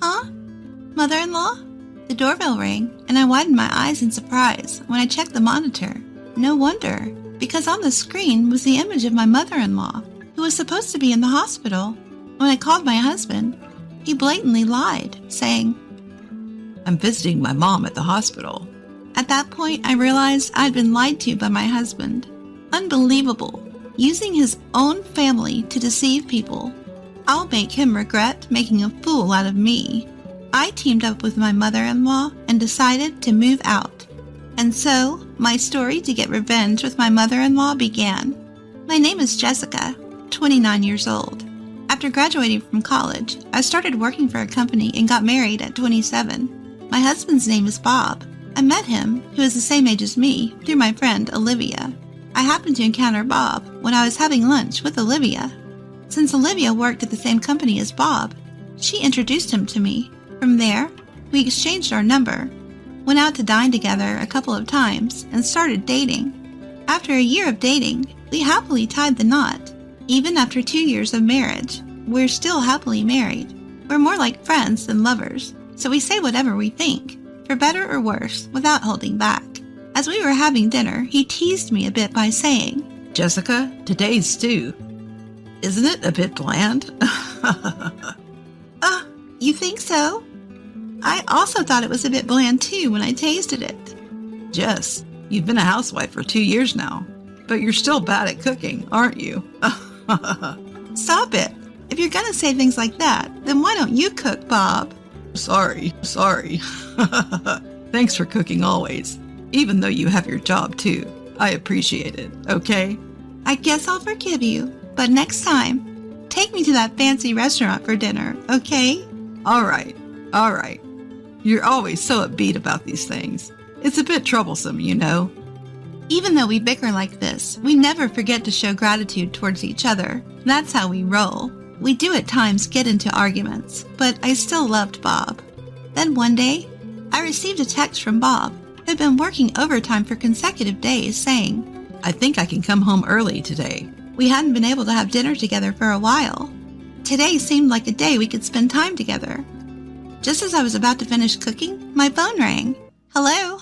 Huh? Mother-in-law? The doorbell rang, and I widened my eyes in surprise when I checked the monitor. No wonder, because on the screen was the image of my mother-in-law, who was supposed to be in the hospital. When I called my husband, he blatantly lied, saying, "I'm visiting my mom at the hospital." At that point, I realized I'd been lied to by my husband. Unbelievable. Using his own family to deceive people. I'll make him regret making a fool out of me. I teamed up with my mother-in-law and decided to move out. And so, my story to get revenge with my mother-in-law began. My name is Jessica, 29 years old. After graduating from college, I started working for a company and got married at 27. My husband's name is Bob. I met him, who is the same age as me, through my friend Olivia. I happened to encounter Bob when I was having lunch with Olivia. Since Olivia worked at the same company as Bob, she introduced him to me. From there, we exchanged our number, went out to dine together a couple of times, and started dating. After a year of dating, we happily tied the knot. Even after 2 years of marriage, we're still happily married. We're more like friends than lovers, so we say whatever we think, for better or worse, without holding back. As we were having dinner, he teased me a bit by saying, "Jessica, today's stew, isn't it a bit bland?" You think so? I also thought it was a bit bland too when I tasted it. Jess, you've been a housewife for 2 years now, but you're still bad at cooking, aren't you? Stop it. If you're gonna say things like that, then why don't you cook, Bob? Sorry. Thanks for cooking always, even though you have your job too. I appreciate it, okay? I guess I'll forgive you, but next time, take me to that fancy restaurant for dinner, okay? All right. You're always so upbeat about these things. It's a bit troublesome, you know. Even though we bicker like this, we never forget to show gratitude towards each other. That's how we roll. We do at times get into arguments, but I still loved Bob. Then one day, I received a text from Bob, who had been working overtime for consecutive days, saying, "I think I can come home early today." We hadn't been able to have dinner together for a while. Today seemed like a day we could spend time together. Just as I was about to finish cooking, my phone rang. Hello?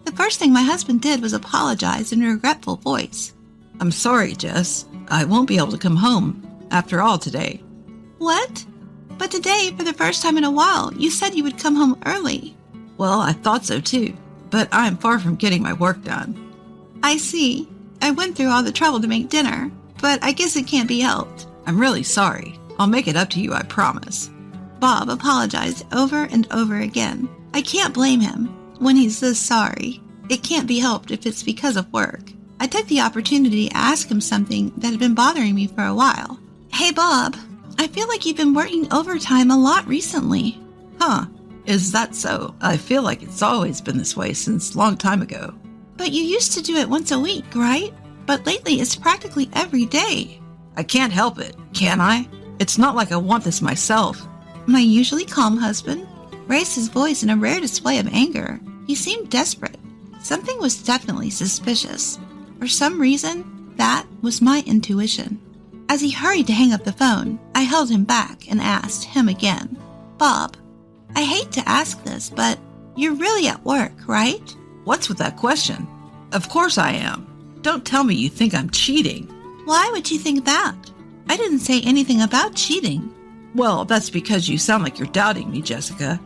The first thing my husband did was apologize in a regretful voice. "I'm sorry, Jess. I won't be able to come home after all today." What? But today, for the first time in a while, you said you would come home early. Well, I thought so too, but I'm far from getting my work done. I see. I went through all the trouble to make dinner, but I guess it can't be helped. I'm really sorry. I'll make it up to you, I promise. Bob apologized over and over again. I can't blame him when he's this sorry. It can't be helped if it's because of work. I took the opportunity to ask him something that had been bothering me for a while. Hey, Bob, I feel like you've been working overtime a lot recently. Huh, is that so? I feel like it's always been this way since a long time ago. But you used to do it once a week, right? But lately it's practically every day. I can't help it, can I? It's not like I want this myself. My usually calm husband raised his voice in a rare display of anger. He seemed desperate. Something was definitely suspicious. For some reason, that was my intuition. As he hurried to hang up the phone, I held him back and asked him again, Bob, I hate to ask this, but you're really at work, right? What's with that question? Of course I am. Don't tell me you think I'm cheating. Why would you think that? I didn't say anything about cheating. Well, that's because you sound like you're doubting me, Jessica.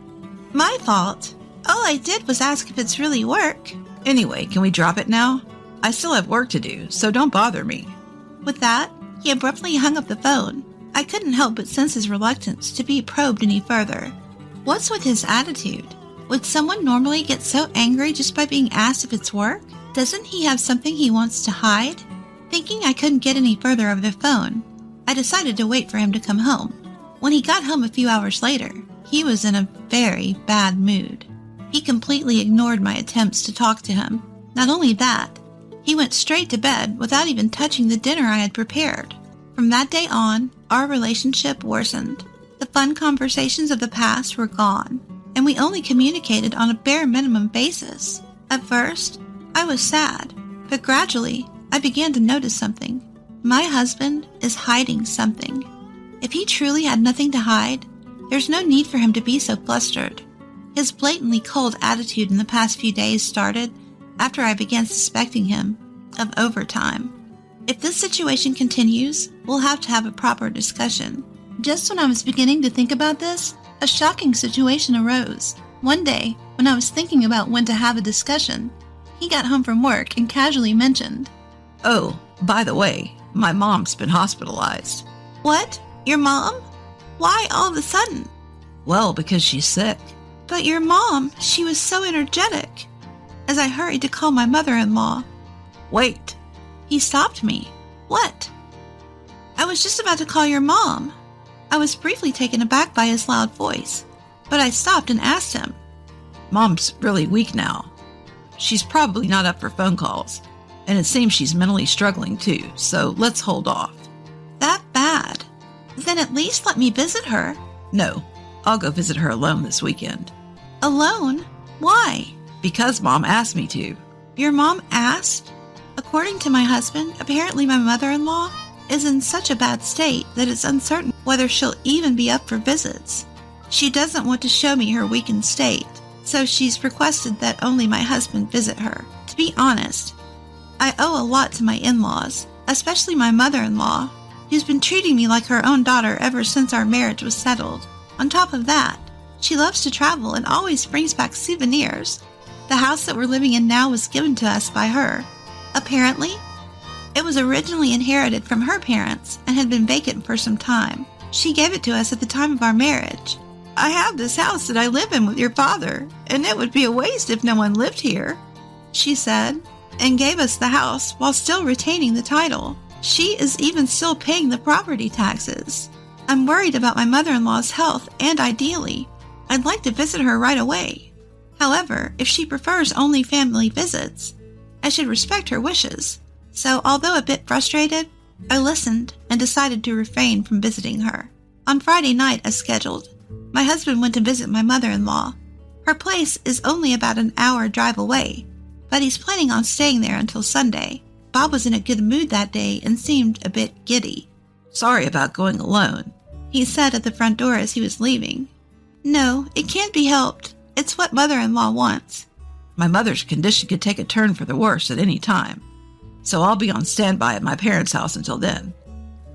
My fault. All I did was ask if it's really work. Anyway, can we drop it now? I still have work to do, so don't bother me. With that, he abruptly hung up the phone. I couldn't help but sense his reluctance to be probed any further. What's with his attitude? Would someone normally get so angry just by being asked if it's work? Doesn't he have something he wants to hide? Thinking I couldn't get any further over the phone, I decided to wait for him to come home. When he got home a few hours later, he was in a very bad mood. He completely ignored my attempts to talk to him. Not only that, he went straight to bed without even touching the dinner I had prepared. From that day on, our relationship worsened. The fun conversations of the past were gone, and we only communicated on a bare minimum basis. At first, I was sad, but gradually, I began to notice something. My husband is hiding something. If he truly had nothing to hide, There's no need for him to be so flustered. His blatantly cold attitude in the past few days started after I began suspecting him of overtime. If this situation continues, we'll have to have a proper discussion. Just when I was beginning to think about this, a shocking situation arose. One day, when I was thinking about when to have a discussion, he got home from work and casually mentioned, "Oh, by the way, my mom's been hospitalized." "What? Your mom? Why all of a sudden?" "Well, because she's sick." "But your mom, she was so energetic." As I hurried to call my mother-in-law, "Wait." He stopped me. "What?" "I was just about to call your mom." I was briefly taken aback by his loud voice, but I stopped and asked him, "Mom's really weak now. She's probably not up for phone calls, and it seems she's mentally struggling too, so let's hold off." "That bad? Then at least let me visit her." "No, I'll go visit her alone this weekend." "Alone? Why?" "Because Mom asked me to." "Your mom asked?" According to my husband, apparently my mother-in-law is in such a bad state that it's uncertain whether she'll even be up for visits. She doesn't want to show me her weakened state, so she's requested that only my husband visit her. To be honest, I owe a lot to my in-laws, especially my mother-in-law, who's been treating me like her own daughter ever since our marriage was settled. On top of that, she loves to travel and always brings back souvenirs. The house that we're living in now was given to us by her. Apparently, it was originally inherited from her parents and had been vacant for some time. She gave it to us at the time of our marriage. "I have this house that I live in with your father, and it would be a waste if no one lived here," she said, and gave us the house while still retaining the title. She is even still paying the property taxes. I'm worried about my mother-in-law's health, and ideally, I'd like to visit her right away. However, if she prefers only family visits, I should respect her wishes. So, although a bit frustrated, I listened and decided to refrain from visiting her. On Friday night, as scheduled, my husband went to visit my mother-in-law. Her place is only about an hour drive away, but he's planning on staying there until Sunday. Bob was in a good mood that day and seemed a bit giddy. "Sorry about going alone," he said at the front door as he was leaving. "No, it can't be helped. It's what mother-in-law wants." "My mother's condition could take a turn for the worse at any time, so I'll be on standby at my parents' house until then.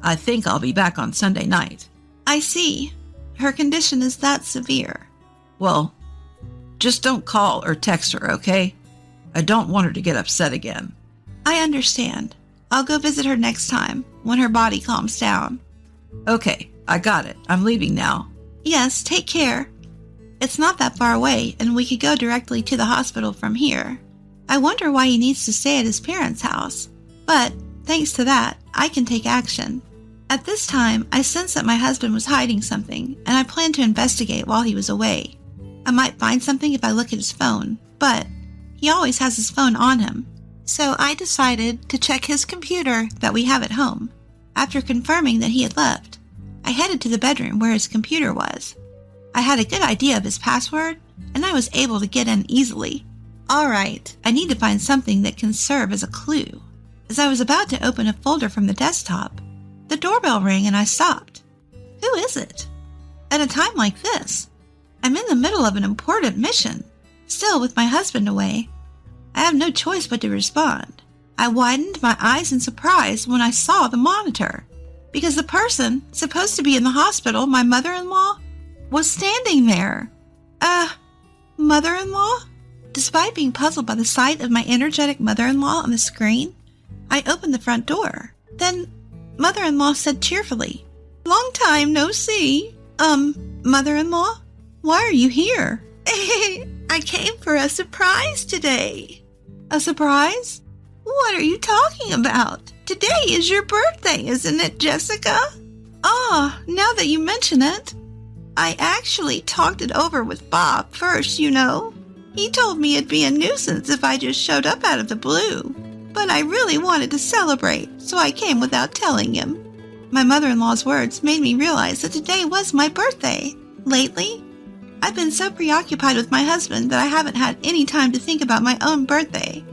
I think I'll be back on Sunday night." "I see. Her condition is that severe." "Well, just don't call or text her, okay? I don't want her to get upset again." "I understand. I'll go visit her next time, when her body calms down." "Okay, I got it. I'm leaving now." "Yes, take care. It's not that far away, and we could go directly to the hospital from here. I wonder why he needs to stay at his parents' house. But, thanks to that, I can take action." At this time, I sensed that my husband was hiding something, and I planned to investigate while he was away. I might find something if I look at his phone, but he always has his phone on him. So I decided to check his computer that we have at home. After confirming that he had left, I headed to the bedroom where his computer was. I had a good idea of his password, and I was able to get in easily. All right, I need to find something that can serve as a clue. As I was about to open a folder from the desktop, the doorbell rang and I stopped. Who is it? At a time like this, I'm in the middle of an important mission. Still, with my husband away, I have no choice but to respond. I widened my eyes in surprise when I saw the monitor, because the person supposed to be in the hospital, my mother-in-law, was standing there. Mother-in-law? Despite being puzzled by the sight of my energetic mother-in-law on the screen, I opened the front door. Then, mother-in-law said cheerfully, "Long time no see. Mother-in-law, why are you here?" "I came for a surprise today." "A surprise? What are you talking about? Today is your birthday, isn't it, Jessica?" Now that you mention it, I actually talked it over with Bob first, you know. He told me it'd be a nuisance if I just showed up out of the blue. But I really wanted to celebrate, so I came without telling him. My mother-in-law's words made me realize that today was my birthday. Lately, I've been so preoccupied with my husband that I haven't had any time to think about my own birthday.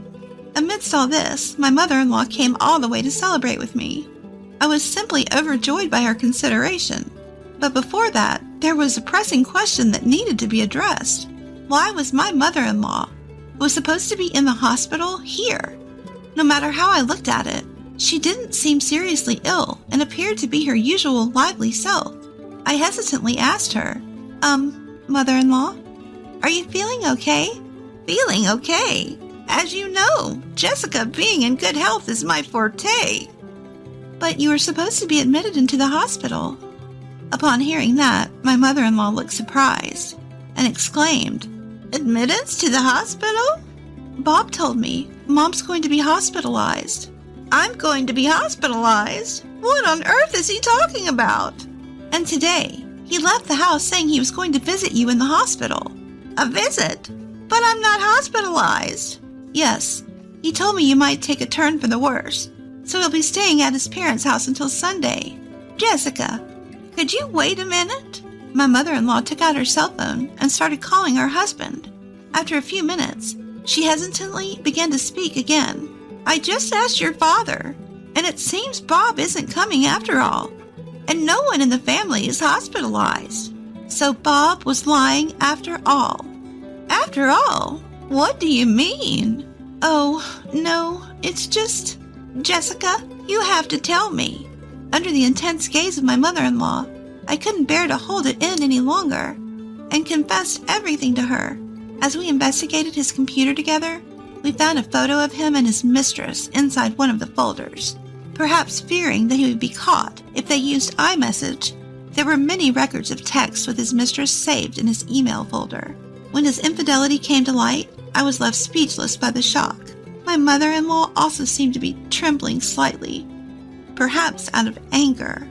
Amidst all this, my mother-in-law came all the way to celebrate with me. I was simply overjoyed by her consideration. But before that, There was a pressing question that needed to be addressed. Why was my mother-in-law, who was supposed to be in the hospital, here? No matter how I looked at it, she didn't seem seriously ill and appeared to be her usual lively self. I hesitantly asked her, Mother-in-law, are you feeling okay? Feeling okay? As you know, Jessica, being in good health is my forte. But you were supposed to be admitted into the hospital. Upon hearing that, my mother-in-law looked surprised and exclaimed, Admittance to the hospital? Bob told me Mom's going to be hospitalized. I'm going to be hospitalized? What on earth is he talking about? And today, he left the house saying he was going to visit you in the hospital. A visit? But I'm not hospitalized. Yes, he told me you might take a turn for the worse, so he'll be staying at his parents' house until Sunday. Jessica, could you wait a minute? My mother-in-law took out her cell phone and started calling her husband. After a few minutes, she hesitantly began to speak again. I just asked your father, and it seems Bob isn't coming after all, and no one in the family is hospitalized. So Bob was lying after all. After all? What do you mean? Oh, no, it's just... Jessica, you have to tell me. Under the intense gaze of my mother-in-law, I couldn't bear to hold it in any longer, and confessed everything to her. As we investigated his computer together, we found a photo of him and his mistress inside one of the folders. Perhaps fearing that he would be caught if they used iMessage, there were many records of texts with his mistress saved in his email folder. When his infidelity came to light, I was left speechless by the shock. My mother-in-law also seemed to be trembling slightly, perhaps out of anger.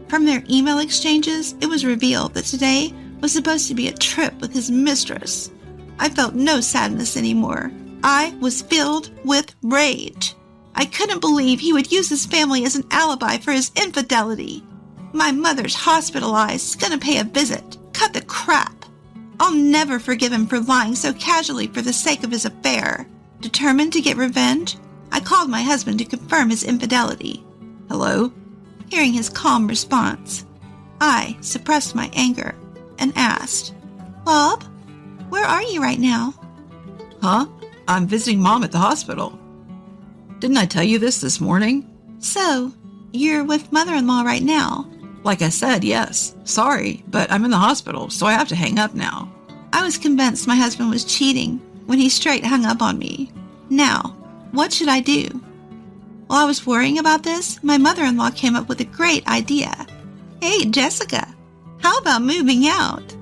From their email exchanges, it was revealed that today was supposed to be a trip with his mistress. I felt no sadness anymore. I was filled with rage. I couldn't believe he would use his family as an alibi for his infidelity. My mother's hospitalized, gonna pay a visit. Cut the crap. I'll never forgive him for lying so casually for the sake of his affair. Determined to get revenge, I called my husband to confirm his infidelity. Hello? Hearing his calm response, I suppressed my anger and asked, Bob, where are you right now? Huh? I'm visiting Mom at the hospital. Didn't I tell you this morning? So, you're with mother-in-law right now? Like I said, yes. Sorry, but I'm in the hospital, so I have to hang up now. I was convinced my husband was cheating when he straight hung up on me. Now, what should I do? While I was worrying about this, my mother-in-law came up with a great idea. Hey, Jessica, how about moving out?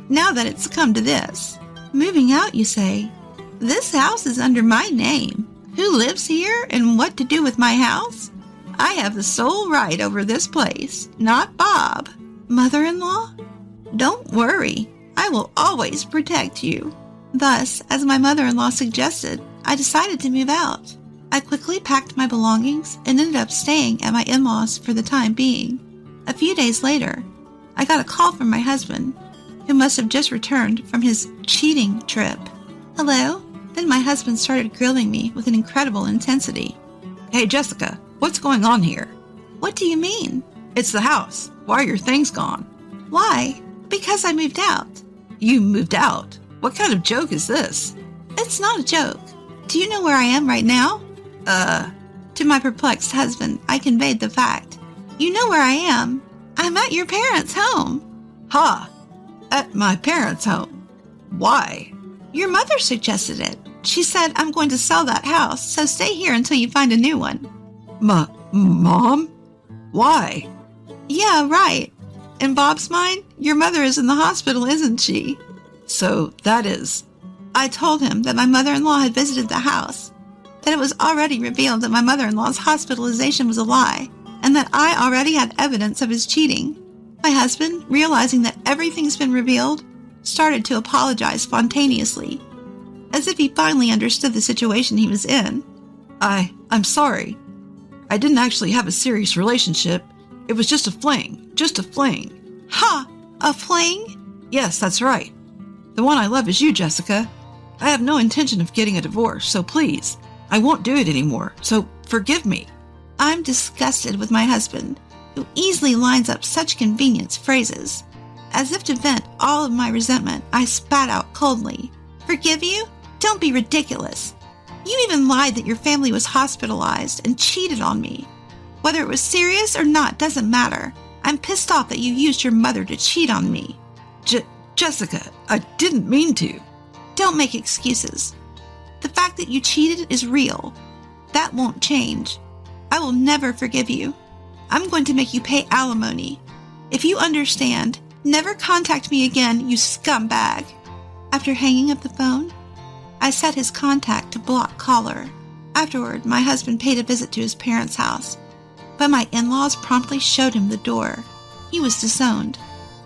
Now that it's come to this. Moving out, you say? This house is under my name. Who lives here and what to do with my house? I have the sole right over this place, not Bob. Mother-in-law? Don't worry. I will always protect you. Thus, as my mother-in-law suggested, I decided to move out. I quickly packed my belongings and ended up staying at my in-laws for the time being. A few days later, I got a call from my husband, who must have just returned from his cheating trip. Hello? Then my husband started grilling me with an incredible intensity. Hey, Jessica, what's going on here? What do you mean? It's the house. Why are your things gone? Why? Because I moved out. You moved out? What kind of joke is this? It's not a joke. Do you know where I am right now? To my perplexed husband, I conveyed the fact. You know where I am. I'm at your parents' home. Ha! At my parents' home. Why? Your mother suggested it. She said I'm going to sell that house, so stay here until you find a new one. Mom? Why? Yeah, right. In Bob's mind, your mother is in the hospital, isn't she? So that is... I told him that my mother-in-law had visited the house, that it was already revealed that my mother-in-law's hospitalization was a lie, and that I already had evidence of his cheating. My husband, realizing that everything's been revealed, started to apologize spontaneously, as if he finally understood the situation he was in. I'm sorry. I didn't actually have a serious relationship. It was just a fling. Just a fling. Ha! A fling? Yes, that's right. The one I love is you, Jessica. I have no intention of getting a divorce, so please, I won't do it anymore, so forgive me. I'm disgusted with my husband, who easily lines up such convenience phrases. As if to vent all of my resentment, I spat out coldly, "Forgive you? Don't be ridiculous. You even lied that your family was hospitalized and cheated on me. Whether it was serious or not doesn't matter. I'm pissed off that you used your mother to cheat on me." Jessica, I didn't mean to. "Don't make excuses. The fact that you cheated is real. That won't change. I will never forgive you. I'm going to make you pay alimony. If you understand, never contact me again, you scumbag." After hanging up the phone, I set his contact to block caller. Afterward, my husband paid a visit to his parents' house, but my in-laws promptly showed him the door. He was disowned,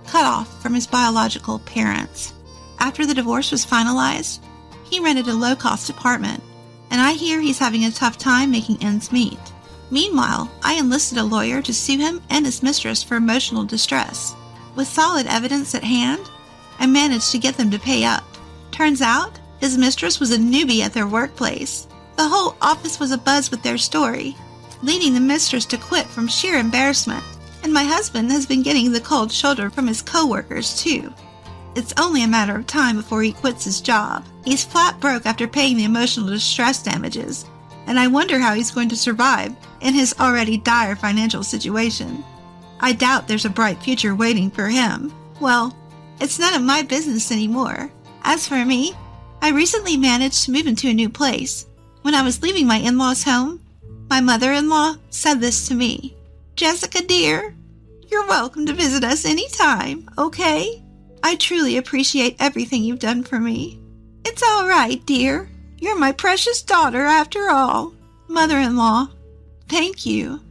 cut off from his biological parents. After the divorce was finalized, he rented a low-cost apartment, and I hear he's having a tough time making ends meet. Meanwhile, I enlisted a lawyer to sue him and his mistress for emotional distress. With solid evidence at hand, I managed to get them to pay up. Turns out, his mistress was a newbie at their workplace. The whole office was abuzz with their story, leading the mistress to quit from sheer embarrassment. And my husband has been getting the cold shoulder from his co-workers too. It's only a matter of time before he quits his job. He's flat broke after paying the emotional distress damages, and I wonder how he's going to survive in his already dire financial situation. I doubt there's a bright future waiting for him. Well, it's none of my business anymore. As for me, I recently managed to move into a new place. When I was leaving my in-laws' home, my mother-in-law said this to me: "Jessica, dear, you're welcome to visit us anytime, okay? I truly appreciate everything you've done for me." "It's all right, dear. You're my precious daughter after all." Mother-in-law, thank you.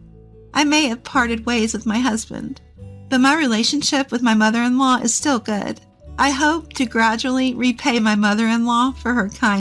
I may have parted ways with my husband, but my relationship with my mother-in-law is still good. I hope to gradually repay my mother-in-law for her kindness.